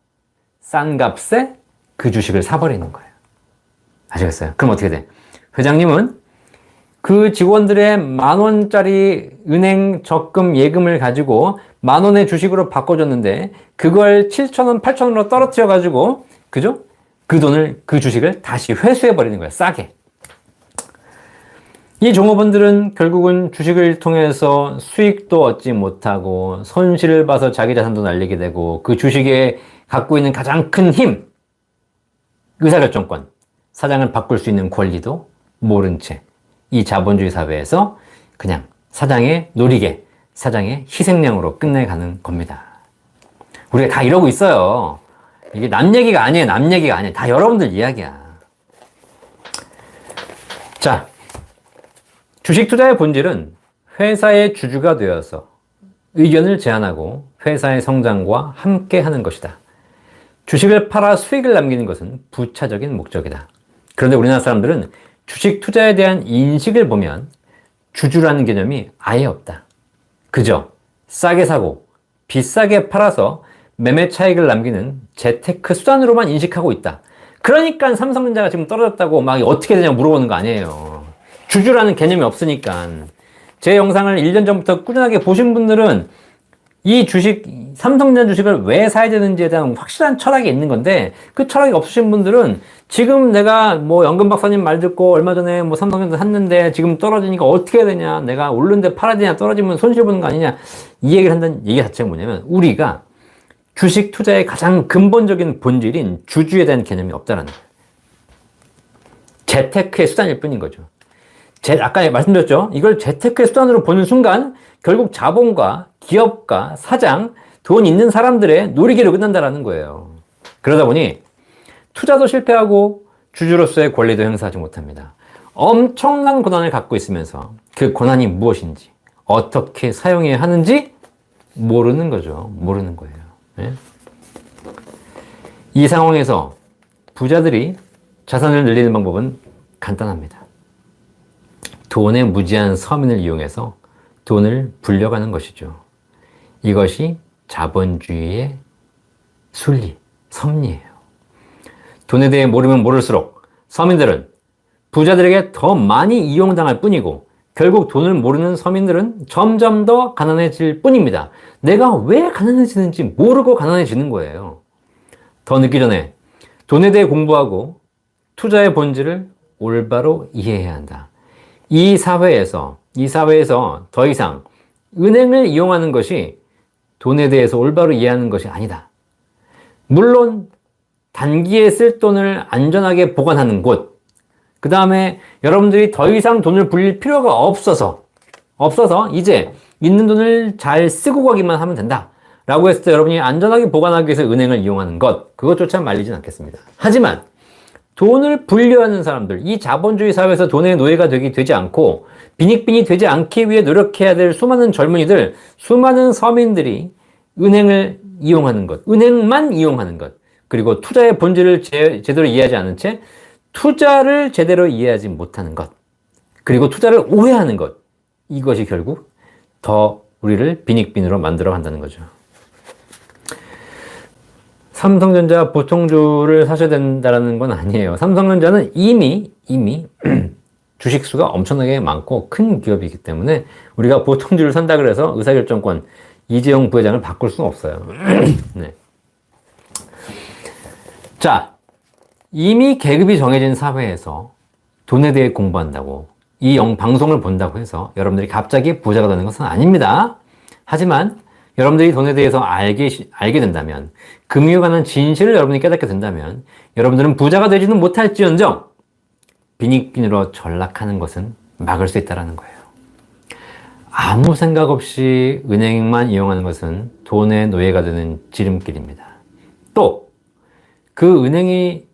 싼 값에 그 주식을 사버리는 거예요. 아시겠어요? 그럼 어떻게 돼? 회장님은 그 직원들의 10,000원짜리 은행 적금 예금을 가지고 10,000원의 주식으로 바꿔줬는데 그걸 7,000원, 8,000원으로 떨어뜨려가지고 그죠? 그 주식을 다시 회수해버리는 거야. 싸게. 이 종업원들은 결국은 주식을 통해서 수익도 얻지 못하고 손실을 봐서 자기 자산도 날리게 되고 그 주식에 갖고 있는 가장 큰 힘, 의사결정권, 사장을 바꿀 수 있는 권리도 모른 채 이 자본주의 사회에서 그냥 사장의 놀이개, 사장의 희생양으로 끝내가는 겁니다. 우리가 다 이러고 있어요. 이게 남 얘기가 아니에요. 남 얘기가 아니에요. 다 여러분들 이야기야. 자, 주식 투자의 본질은 회사의 주주가 되어서 의견을 제안하고 회사의 성장과 함께 하는 것이다. 주식을 팔아 수익을 남기는 것은 부차적인 목적이다. 그런데 우리나라 사람들은 주식 투자에 대한 인식을 보면 주주라는 개념이 아예 없다. 그저 싸게 사고 비싸게 팔아서 매매 차익을 남기는 재테크 수단으로만 인식하고 있다. 그러니까 삼성전자가 지금 떨어졌다고 막 어떻게 되냐고 물어보는 거 아니에요. 주주라는 개념이 없으니까. 제 영상을 1년 전부터 꾸준하게 보신 분들은 이 주식, 삼성전자 주식을 왜 사야 되는지에 대한 확실한 철학이 있는 건데, 그 철학이 없으신 분들은 지금 내가 뭐 연금 박사님 말 듣고 얼마 전에 뭐 삼성전자 샀는데 지금 떨어지니까 어떻게 해야 되냐, 내가 오르는데 팔아야 되냐, 떨어지면 손실 보는 거 아니냐, 이 얘기를 한다는 얘기 자체가 뭐냐면, 우리가 주식 투자의 가장 근본적인 본질인 주주에 대한 개념이 없다라는 거예요. 재테크의 수단일 뿐인 거죠. 아까 말씀드렸죠. 이걸 재테크의 수단으로 보는 순간 결국 자본과 기업가, 사장, 돈 있는 사람들의 놀이기로 끝난다라는 거예요. 그러다 보니 투자도 실패하고 주주로서의 권리도 행사하지 못합니다. 엄청난 권한을 갖고 있으면서 그 권한이 무엇인지, 어떻게 사용해야 하는지 모르는 거죠. 모르는 거예요. 네? 이 상황에서 부자들이 자산을 늘리는 방법은 간단합니다. 돈의 무지한 서민을 이용해서 돈을 불려가는 것이죠. 이것이 자본주의의 순리, 섭리예요. 돈에 대해 모르면 모를수록 서민들은 부자들에게 더 많이 이용당할 뿐이고, 결국 돈을 모르는 서민들은 점점 더 가난해질 뿐입니다. 내가 왜 가난해지는지 모르고 가난해지는 거예요. 더 늦기 전에 돈에 대해 공부하고 투자의 본질을 올바로 이해해야 한다. 이 사회에서 더 이상 은행을 이용하는 것이 돈에 대해서 올바로 이해하는 것이 아니다. 물론 단기에 쓸 돈을 안전하게 보관하는 곳, 그 다음에 여러분들이 더 이상 돈을 불릴 필요가 없어서 이제 있는 돈을 잘 쓰고 가기만 하면 된다 라고 했을 때 여러분이 안전하게 보관하기 위해서 은행을 이용하는 것, 그것조차 말리진 않겠습니다. 하지만 돈을 불려하는 사람들, 이 자본주의 사회에서 돈의 노예가 되지 않고 빈익빈이 되지 않기 위해 노력해야 될 수많은 젊은이들, 수많은 서민들이 은행을 이용하는 것, 은행만 이용하는 것, 그리고 투자의 본질을 제대로 이해하지 않은 채 투자를 제대로 이해하지 못하는 것, 그리고 투자를 오해하는 것, 이것이 결국 더 우리를 빈익빈으로 만들어 간다는 거죠. 삼성전자 보통주를 사셔야 된다는 건 아니에요. 삼성전자는 이미 주식수가 엄청나게 많고 큰 기업이기 때문에 우리가 보통주를 산다 그래서 의사결정권, 이재용 부회장을 바꿀 수는 없어요. 네. 자, 이미 계급이 정해진 사회에서 돈에 대해 공부한다고, 이 방송을 본다고 해서 여러분들이 갑자기 부자가 되는 것은 아닙니다. 하지만 여러분들이 돈에 대해서 알게 된다면, 금융에 관한 진실을 여러분이 깨닫게 된다면, 여러분들은 부자가 되지는 못할지언정 빈익빈으로 전락하는 것은 막을 수 있다는 거예요. 아무 생각 없이 은행만 이용하는 것은 돈의 노예가 되는 지름길입니다. 또 그 은행이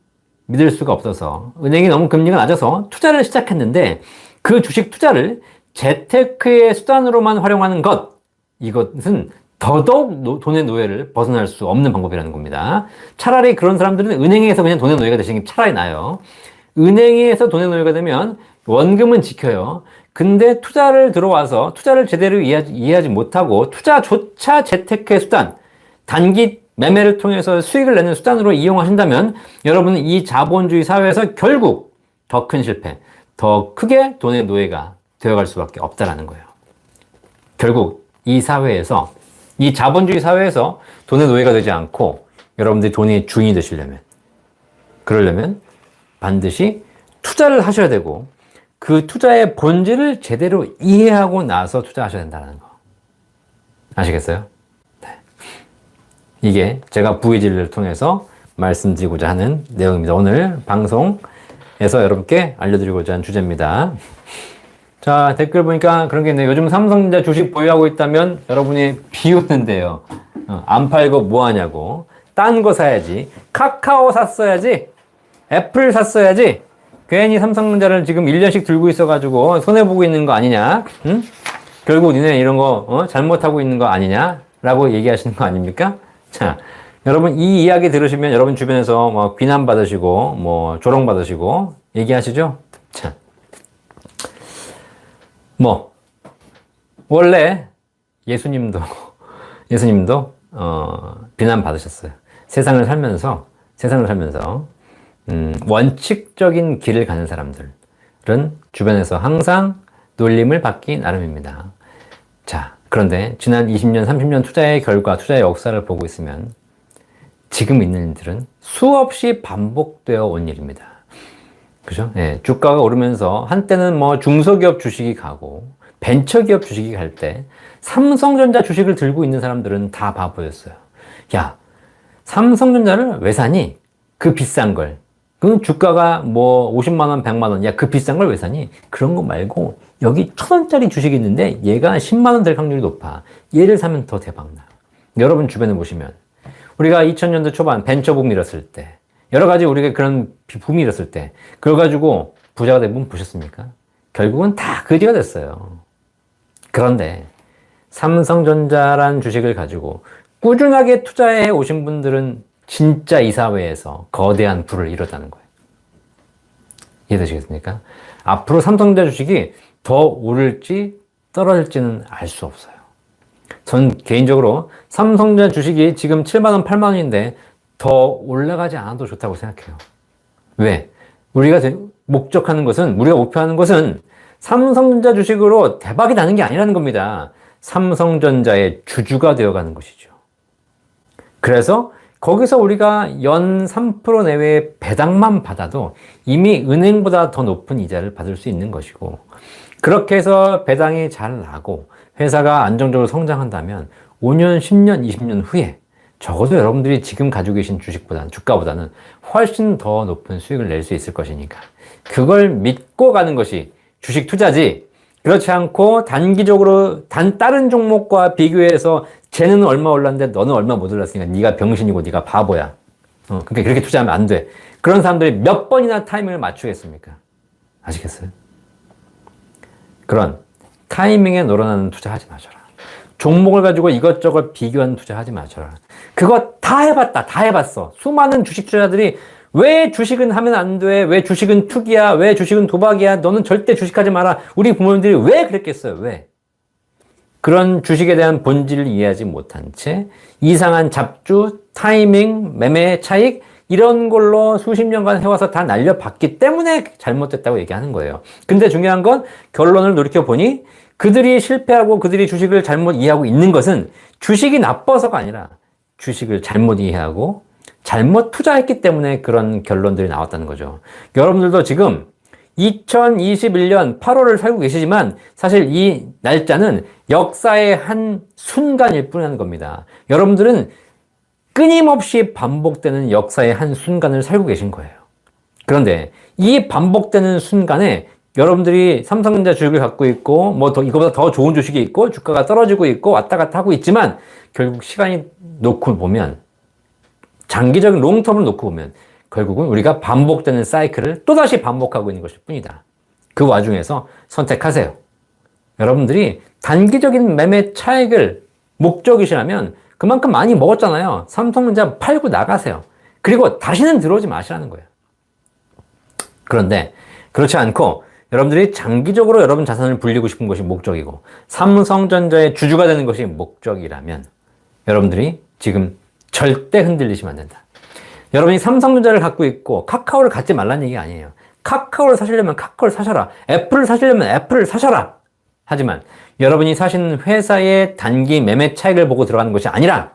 믿을 수가 없어서, 은행이 너무 금리가 낮아서 투자를 시작했는데 그 주식 투자를 재테크의 수단으로만 활용하는 것, 이것은 더더욱 돈의 노예를 벗어날 수 없는 방법이라는 겁니다. 차라리 그런 사람들은 은행에서 그냥 돈의 노예가 되시는 게 차라리 나아요. 은행에서 돈의 노예가 되면 원금은 지켜요. 근데 투자를 들어와서 투자를 제대로 이해하지 못하고 투자조차 재테크의 수단, 단기 매매를 통해서 수익을 내는 수단으로 이용하신다면 여러분은 이 자본주의 사회에서 결국 더 큰 실패, 더 크게 돈의 노예가 되어갈 수밖에 없다라는 거예요. 결국 이 사회에서, 이 자본주의 사회에서 돈의 노예가 되지 않고 여러분들이 돈의 주인이 되시려면, 그러려면 반드시 투자를 하셔야 되고 그 투자의 본질을 제대로 이해하고 나서 투자하셔야 된다는 거. 아시겠어요? 네. 이게 제가 부의진을 통해서 말씀드리고자 하는 내용입니다. 오늘 방송에서 여러분께 알려드리고자 하는 주제입니다. 자, 댓글 보니까 그런 게 있네요. 요즘 삼성전자 주식 보유하고 있다면 여러분이 비웃는데요. 안 팔고 뭐 하냐고. 딴 거 사야지. 카카오 샀어야지. 애플 샀어야지. 괜히 삼성전자를 지금 1년씩 들고 있어가지고 손해보고 있는 거 아니냐? 응? 결국 니네 이런 거 잘못하고 있는 거 아니냐? 라고 얘기하시는 거 아닙니까? 자, 여러분 이 이야기 들으시면 여러분 주변에서 뭐 비난받으시고 뭐 조롱받으시고 얘기하시죠? 자, 뭐 원래 예수님도 비난받으셨어요. 세상을 살면서 원칙적인 길을 가는 사람들은 주변에서 항상 놀림을 받기 나름입니다. 자, 그런데 지난 20년, 30년 투자의 결과, 투자의 역사를 보고 있으면 지금 있는 일들은 수없이 반복되어 온 일입니다. 그죠? 예, 주가가 오르면서 한때는 뭐 중소기업 주식이 가고 벤처기업 주식이 갈 때 삼성전자 주식을 들고 있는 사람들은 다 바보였어요. 야, 삼성전자를 왜 사니? 그 비싼 걸. 그 주가가 뭐 50만 원, 100만 원. 야, 그 비싼 걸 왜 사니? 그런 거 말고 여기 1,000원짜리 주식이 있는데 얘가 10만 원 될 확률이 높아. 얘를 사면 더 대박 나요. 여러분 주변에 보시면 우리가 2000년대 초반 벤처붐 일었을 때 여러 가지 우리가 그런 붐이 일었을 때 그걸 가지고 부자가 된 분 보셨습니까? 결국은 다 거지가 됐어요. 그런데 삼성전자란 주식을 가지고 꾸준하게 투자해 오신 분들은 진짜 이 사회에서 거대한 부를 이뤘다는 거예요. 이해되시겠습니까? 앞으로 삼성전자 주식이 더 오를지 떨어질지는 알 수 없어요. 전 개인적으로 삼성전자 주식이 지금 7만원, 8만원인데 더 올라가지 않아도 좋다고 생각해요. 왜? 우리가 목적하는 것은, 우리가 목표하는 것은 삼성전자 주식으로 대박이 나는 게 아니라는 겁니다. 삼성전자의 주주가 되어가는 것이죠. 그래서 거기서 우리가 연 3% 내외의 배당만 받아도 이미 은행보다 더 높은 이자를 받을 수 있는 것이고, 그렇게 해서 배당이 잘 나고 회사가 안정적으로 성장한다면 5년, 10년, 20년 후에 적어도 여러분들이 지금 가지고 계신 주식보다는, 주가보다는 훨씬 더 높은 수익을 낼 수 있을 것이니까 그걸 믿고 가는 것이 주식 투자지, 그렇지 않고 단기적으로 다른 종목과 비교해서 쟤는 얼마 올랐는데 너는 얼마 못 올랐으니까 네가 병신이고 네가 바보야. 그러니까 그렇게 투자하면 안 돼. 그런 사람들이 몇 번이나 타이밍을 맞추겠습니까? 아시겠어요? 그런 타이밍에 놀아나는 투자하지 마셔라. 종목을 가지고 이것저것 비교하는 투자하지 마셔라. 그거 다 해봤다. 다 해봤어. 수많은 주식 투자자들이 왜 주식은 하면 안 돼? 왜 주식은 투기야? 왜 주식은 도박이야? 너는 절대 주식하지 마라. 우리 부모님들이 왜 그랬겠어요? 왜? 그런 주식에 대한 본질을 이해하지 못한 채 이상한 잡주, 타이밍, 매매 차익 이런 걸로 수십 년간 해와서 다 날려봤기 때문에 잘못됐다고 얘기하는 거예요. 근데 중요한 건 결론을 돌이켜보니 그들이 실패하고 그들이 주식을 잘못 이해하고 있는 것은 주식이 나빠서가 아니라 주식을 잘못 이해하고 잘못 투자했기 때문에 그런 결론들이 나왔다는 거죠. 여러분들도 지금 2021년 8월을 살고 계시지만 사실 이 날짜는 역사의 한 순간일 뿐이라는 겁니다. 여러분들은 끊임없이 반복되는 역사의 한 순간을 살고 계신 거예요. 그런데 이 반복되는 순간에 여러분들이 삼성전자 주식을 갖고 있고 뭐 더 이거보다 더 좋은 주식이 있고 주가가 떨어지고 있고 왔다 갔다 하고 있지만 결국 시간이 놓고 보면 장기적인 롱텀을 놓고 보면 결국은 우리가 반복되는 사이클을 또다시 반복하고 있는 것일 뿐이다. 그 와중에서 선택하세요. 여러분들이 단기적인 매매 차익을 목적이시라면 그만큼 많이 먹었잖아요. 삼성전자 팔고 나가세요. 그리고 다시는 들어오지 마시라는 거예요. 그런데 그렇지 않고 여러분들이 장기적으로 여러분 자산을 불리고 싶은 것이 목적이고 삼성전자의 주주가 되는 것이 목적이라면 여러분들이 지금 절대 흔들리시면 안 된다. 여러분이 삼성전자를 갖고 있고 카카오를 갖지 말라는 얘기가 아니에요. 카카오를 사시려면 카카오를 사셔라. 애플을 사시려면 애플을 사셔라. 하지만 여러분이 사신 회사의 단기 매매 차익을 보고 들어가는 것이 아니라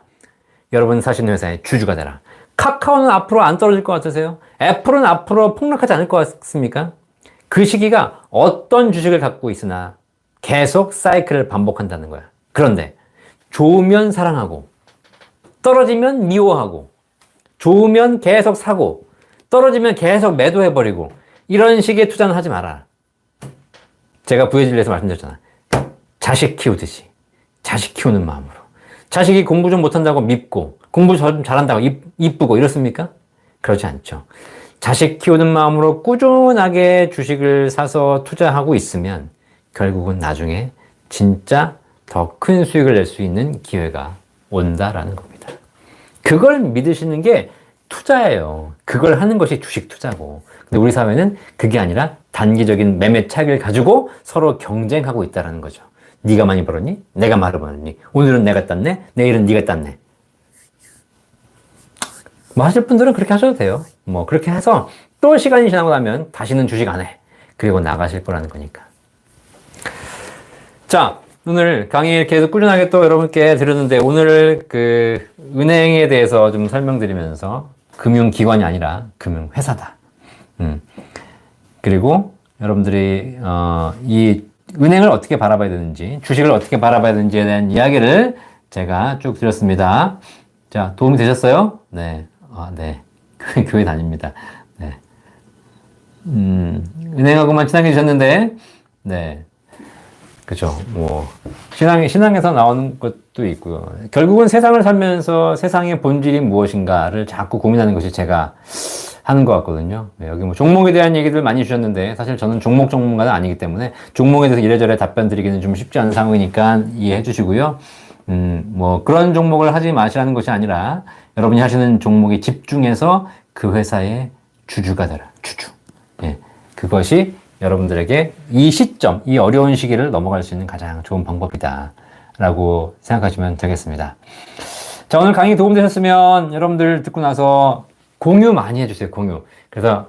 여러분 사신 회사의 주주가 되라. 카카오는 앞으로 안 떨어질 것 같으세요? 애플은 앞으로 폭락하지 않을 것 같습니까? 그 시기가 어떤 주식을 갖고 있으나 계속 사이클을 반복한다는 거야. 그런데 좋으면 사랑하고 떨어지면 미워하고 좋으면 계속 사고 떨어지면 계속 매도해버리고 이런 식의 투자는 하지 마라. 제가 부해질에서 말씀드렸잖아. 자식 키우듯이 자식 키우는 마음으로 자식이 공부 좀 못한다고 밉고 공부 좀 잘한다고 이쁘고 이렇습니까? 그렇지 않죠. 자식 키우는 마음으로 꾸준하게 주식을 사서 투자하고 있으면 결국은 나중에 진짜 더 큰 수익을 낼 수 있는 기회가 온다라는 겁니다. 그걸 믿으시는 게 투자예요. 그걸 하는 것이 주식 투자고. 근데 우리 사회는 그게 아니라 단기적인 매매 차익을 가지고 서로 경쟁하고 있다는 거죠. 네가 많이 벌었니? 내가 많이 벌었니? 오늘은 내가 땄네? 내일은 네가 땄네. 뭐 하실 분들은 그렇게 하셔도 돼요. 뭐 그렇게 해서 또 시간이 지나고 나면 다시는 주식 안 해. 그리고 나가실 거라는 거니까. 자, 오늘 강의 계속 꾸준하게 또 여러분께 드렸는데, 오늘 그 은행에 대해서 좀 설명드리면서, 금융기관이 아니라 금융회사다. 그리고 여러분들이, 이 은행을 어떻게 바라봐야 되는지, 주식을 어떻게 바라봐야 되는지에 대한 이야기를 제가 쭉 드렸습니다. 자, 도움이 되셨어요? 네. 네. 교회 다닙니다. 네. 은행하고만 친하게 지셨는데, 네. 그죠. 뭐, 신앙에서 나오는 것도 있고요. 결국은 세상을 살면서 세상의 본질이 무엇인가를 자꾸 고민하는 것이 제가 하는 것 같거든요. 네, 여기 뭐 종목에 대한 얘기들 많이 주셨는데, 사실 저는 종목 전문가는 아니기 때문에 종목에 대해서 이래저래 답변 드리기는 좀 쉽지 않은 상황이니까 이해해 주시고요. 뭐, 그런 종목을 하지 마시라는 것이 아니라, 여러분이 하시는 종목에 집중해서 그 회사의 주주가 되라. 주주. 예. 그것이 여러분들에게 이 시점, 이 어려운 시기를 넘어갈 수 있는 가장 좋은 방법이다. 라고 생각하시면 되겠습니다. 자, 오늘 강의 도움되셨으면 여러분들 듣고 나서 공유 많이 해주세요, 공유. 그래서,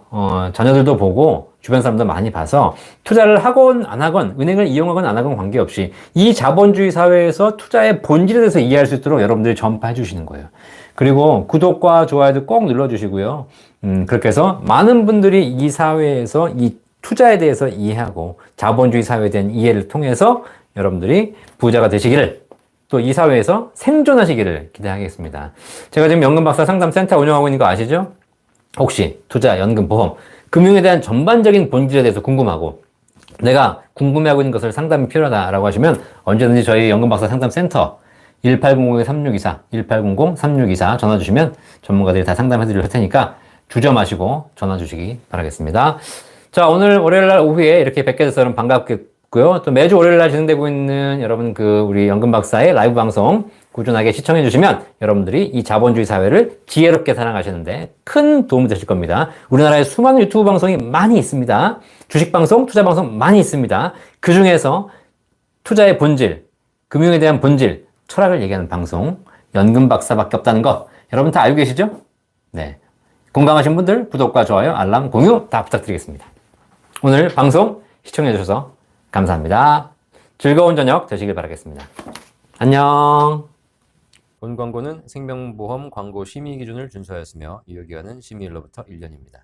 자녀들도 보고 주변 사람도 많이 봐서 투자를 하건 안 하건, 은행을 이용하건 안 하건 관계없이 이 자본주의 사회에서 투자의 본질에 대해서 이해할 수 있도록 여러분들이 전파해 주시는 거예요. 그리고 구독과 좋아요도 꼭 눌러주시고요. 그렇게 해서 많은 분들이 이 사회에서 이 투자에 대해서 이해하고 자본주의 사회에 대한 이해를 통해서 여러분들이 부자가 되시기를, 또 이 사회에서 생존하시기를 기대하겠습니다. 제가 지금 연금박사 상담센터 운영하고 있는 거 아시죠? 혹시 투자, 연금, 보험, 금융에 대한 전반적인 본질에 대해서 궁금하고 내가 궁금해하고 있는 것을 상담이 필요하다라고 하시면 언제든지 저희 연금박사 상담센터 1800-3624, 1800-3624 전화 주시면 전문가들이 다 상담해 드릴 테니까 주저 마시고 전화 주시기 바라겠습니다. 자, 오늘 월요일날 오후에 이렇게 뵙게 돼서 여러분 반갑고요. 또 매주 월요일날 진행되고 있는 여러분 우리 연금박사의 라이브 방송 꾸준하게 시청해 주시면 여러분들이 이 자본주의 사회를 지혜롭게 살아가시는데 큰 도움이 되실 겁니다. 우리나라에 수많은 유튜브 방송이 많이 있습니다. 주식 방송, 투자 방송 많이 있습니다. 그 중에서 투자의 본질, 금융에 대한 본질, 철학을 얘기하는 방송, 연금박사밖에 없다는 거 여러분 다 알고 계시죠? 네. 공감하신 분들 구독과 좋아요, 알람, 공유 다 부탁드리겠습니다. 오늘 방송 시청해 주셔서 감사합니다. 즐거운 저녁 되시길 바라겠습니다. 안녕. 본 광고는 생명보험 광고 심의 기준을 준수하였으며 유효기간은 심의일로부터 1년입니다.